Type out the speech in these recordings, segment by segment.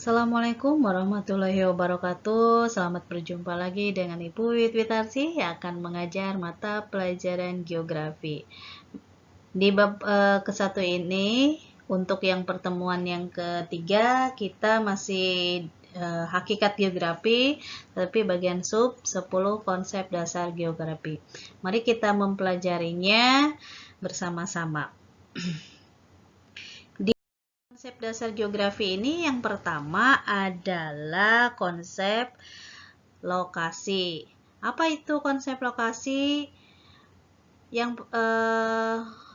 Assalamualaikum warahmatullahi wabarakatuh. Selamat berjumpa lagi dengan Ibu Witwitarsi yang akan mengajar mata pelajaran geografi. Di bab ke-1 ini, untuk yang pertemuan yang ketiga, kita masih hakikat geografi, tapi bagian sub 10 konsep dasar geografi. Mari kita mempelajarinya bersama-sama. Konsep dasar geografi ini yang pertama adalah konsep lokasi. Apa itu konsep lokasi?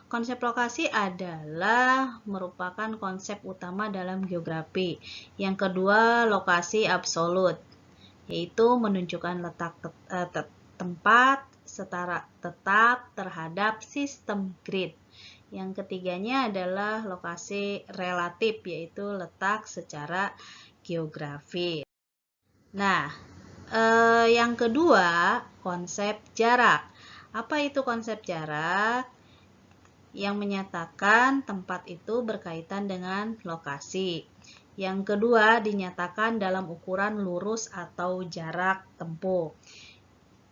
Konsep lokasi adalah merupakan konsep utama dalam geografi. Yang kedua, lokasi absolut, yaitu menunjukkan letak tempat secara tetap terhadap sistem grid. Yang ketiganya adalah lokasi relatif, yaitu letak secara geografi. Nah, yang kedua, konsep jarak. Apa itu konsep jarak? Yang menyatakan tempat itu berkaitan dengan lokasi. Yang kedua, dinyatakan dalam ukuran lurus atau jarak tempuh.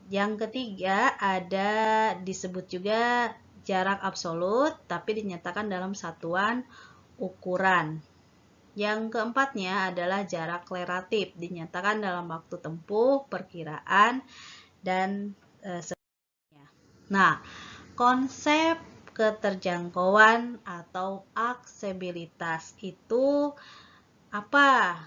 Yang ketiga, ada disebut juga jarak absolut, tapi dinyatakan dalam satuan ukuran. Yang keempatnya adalah jarak relatif, dinyatakan dalam waktu tempuh, perkiraan, dan sebagainya. Nah, konsep keterjangkauan atau aksesibilitas itu apa?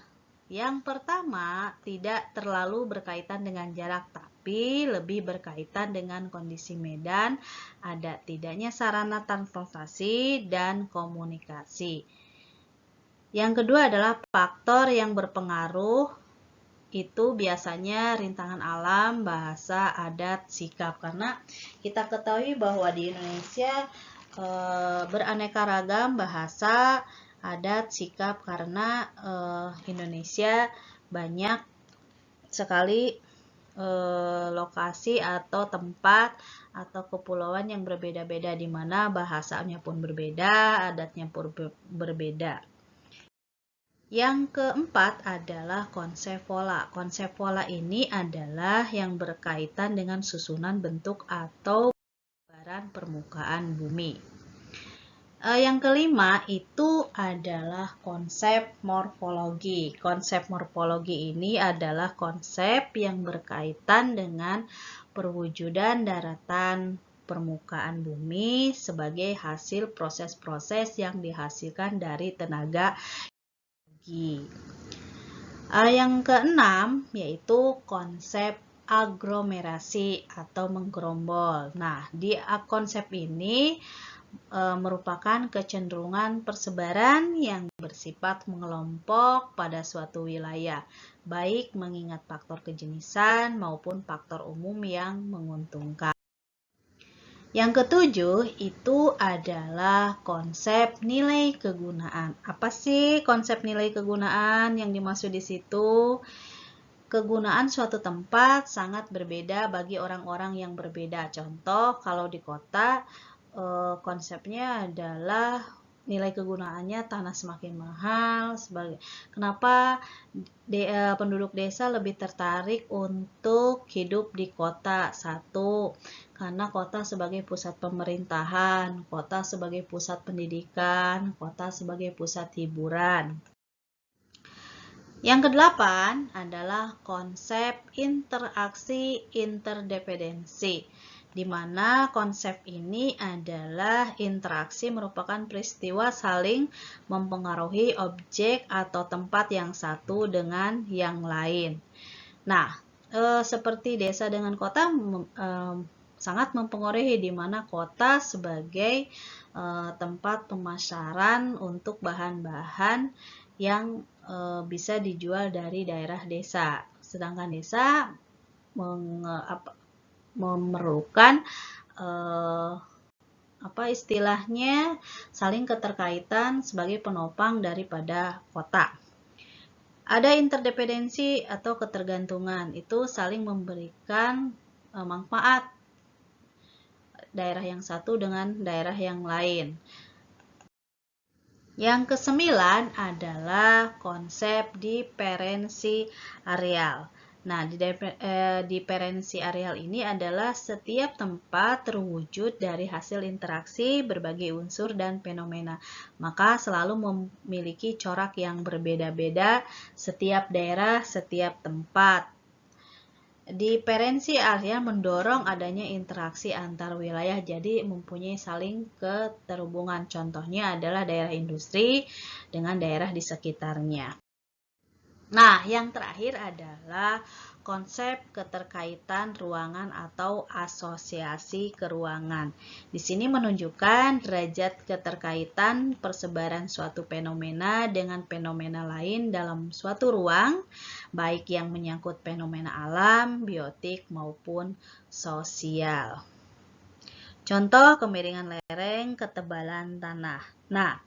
Yang pertama, tidak terlalu berkaitan dengan jarak, tapi lebih berkaitan dengan kondisi medan, ada tidaknya sarana transportasi dan komunikasi. Yang kedua adalah faktor yang berpengaruh, itu biasanya rintangan alam, bahasa, adat, sikap. Karena kita ketahui bahwa di Indonesia beraneka ragam bahasa, adat, sikap, karena Indonesia banyak sekali lokasi atau tempat atau kepulauan yang berbeda-beda, di mana bahasanya pun berbeda, adatnya pun berbeda. Yang keempat adalah konsep pola. Konsep pola ini adalah yang berkaitan dengan susunan bentuk atau gambaran permukaan bumi. Yang kelima itu adalah konsep morfologi. Konsep morfologi ini adalah konsep yang berkaitan dengan perwujudan daratan permukaan bumi sebagai hasil proses-proses yang dihasilkan dari tenaga geologi. Yang keenam yaitu konsep aglomerasi atau menggerombol. Nah, di konsep ini merupakan kecenderungan persebaran yang bersifat mengelompok pada suatu wilayah, baik mengingat faktor kejenisan maupun faktor umum yang menguntungkan. Yang ketujuh itu adalah konsep nilai kegunaan. Apa sih konsep nilai kegunaan yang dimaksud di situ? Kegunaan suatu tempat sangat berbeda bagi orang-orang yang berbeda. Contoh, kalau di kota konsepnya adalah nilai kegunaannya tanah semakin mahal. Kenapa penduduk desa lebih tertarik untuk hidup di kota? Satu, karena kota sebagai pusat pemerintahan, kota sebagai pusat pendidikan, kota sebagai pusat hiburan. Yang kedelapan adalah konsep interaksi interdependensi, di mana konsep ini adalah interaksi merupakan peristiwa saling mempengaruhi objek atau tempat yang satu dengan yang lain. Nah, seperti desa dengan kota sangat mempengaruhi, di mana kota sebagai tempat pemasaran untuk bahan-bahan yang bisa dijual dari daerah desa. Sedangkan desa memerlukan istilahnya saling keterkaitan sebagai penopang daripada kota. Ada interdependensi atau ketergantungan, itu saling memberikan manfaat daerah yang satu dengan daerah yang lain. Yang kesembilan adalah konsep diferensi areal. Nah, diferensi areal ini adalah setiap tempat terwujud dari hasil interaksi berbagai unsur dan fenomena. Maka selalu memiliki corak yang berbeda-beda setiap daerah, setiap tempat. Diferensi area mendorong adanya interaksi antar wilayah, jadi mempunyai saling keterhubungan. Contohnya adalah daerah industri dengan daerah di sekitarnya. Nah, yang terakhir adalah konsep keterkaitan ruangan atau asosiasi keruangan. Di sini menunjukkan derajat keterkaitan persebaran suatu fenomena dengan fenomena lain dalam suatu ruang, baik yang menyangkut fenomena alam, biotik, maupun sosial. Contoh kemiringan lereng, ketebalan tanah. Nah,